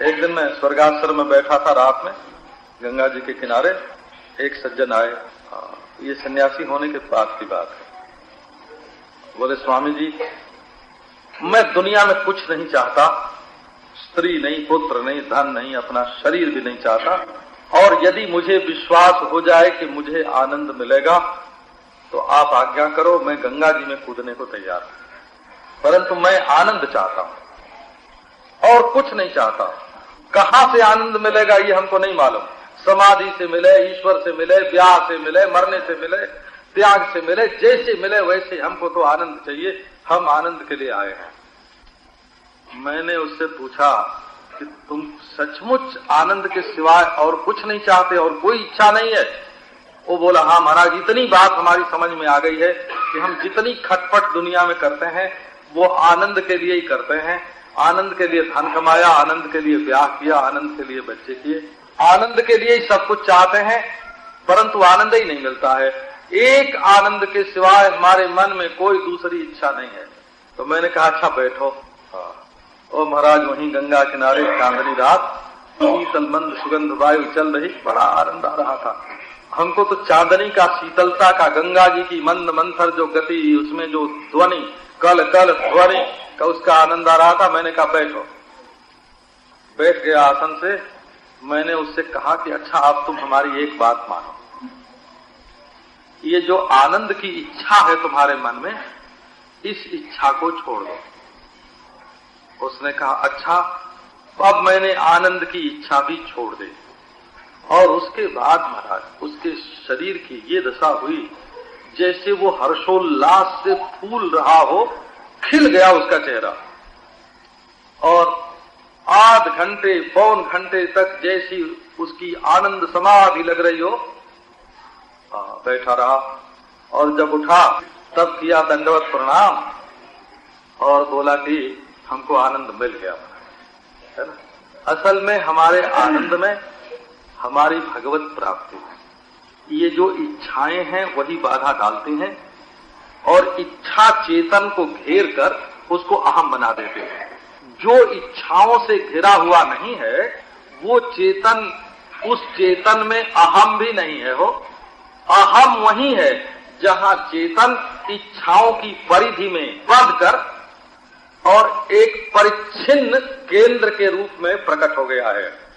एक दिन मैं स्वर्गाश्रम में बैठा था रात में, गंगा जी के किनारे एक सज्जन आए। ये सन्यासी होने के बाद की बात है। बोले, स्वामी जी, मैं दुनिया में कुछ नहीं चाहता, स्त्री नहीं, पुत्र नहीं, धन नहीं, अपना शरीर भी नहीं चाहता, और यदि मुझे विश्वास हो जाए कि मुझे आनंद मिलेगा तो आप आज्ञा करो, मैं गंगा जी में कूदने को तैयार हूं, परंतु मैं आनंद चाहता हूं और कुछ नहीं चाहता। कहां से आनंद मिलेगा ये हमको नहीं मालूम। समाधि से मिले, ईश्वर से मिले, ब्याह से मिले, मरने से मिले, त्याग से मिले, जैसे मिले वैसे, हमको तो आनंद चाहिए, हम आनंद के लिए आए हैं। मैंने उससे पूछा कि तुम सचमुच आनंद के सिवाय और कुछ नहीं चाहते और कोई इच्छा नहीं है? वो बोला, हाँ महाराज, इतनी बात हमारी समझ में आ गई है कि हम जितनी खटपट दुनिया में करते हैं वो आनंद के लिए ही करते हैं। आनंद के लिए धन कमाया, आनंद के लिए ब्याह किया, आनंद के लिए बच्चे किए, आनंद के लिए ही सब कुछ चाहते हैं, परंतु आनंद ही नहीं मिलता है। एक आनंद के सिवाय हमारे मन में कोई दूसरी इच्छा नहीं है। तो मैंने कहा, अच्छा बैठो। ओ महाराज, वहीं गंगा किनारे चांदनी रात, शीतल मंद सुगंध वायु चल रही, बड़ा आनंद आ रहा था हमको। तो चांदनी का, शीतलता का, गंगा जी की मंद मंथर जो गति, उसमें जो ध्वनि, कल कल ध्वनि का, उसका आनंद आ रहा था। मैंने कहा बैठो। बैठ गया आसन से। मैंने उससे कहा कि अच्छा, आप तुम हमारी एक बात मानो, ये जो आनंद की इच्छा है तुम्हारे मन में, इस इच्छा को छोड़ दो। उसने कहा, अच्छा। अब मैंने आनंद की इच्छा भी छोड़ दी और उसके बाद महाराज उसके शरीर की ये दशा हुई जैसे वो हर्षोल्लास से फूल रहा हो, खिल गया उसका चेहरा। और आध घंटे, पौन घंटे तक जैसी उसकी आनंद समाधि लग रही हो, बैठा रहा। और जब उठा तब किया दंडवत प्रणाम और बोला कि हमको आनंद मिल गया, है ना। असल में हमारे आनंद में हमारी भगवत प्राप्ति है। ये जो इच्छाएं हैं वही बाधा डालती हैं और इच्छा चेतन को घेर कर उसको अहम बना देते हैं। जो इच्छाओं से घिरा हुआ नहीं है वो चेतन, उस चेतन में अहम भी नहीं है। हो, अहम वही है जहां चेतन इच्छाओं की परिधि में बंध कर और एक परिच्छिन्न केंद्र के रूप में प्रकट हो गया है।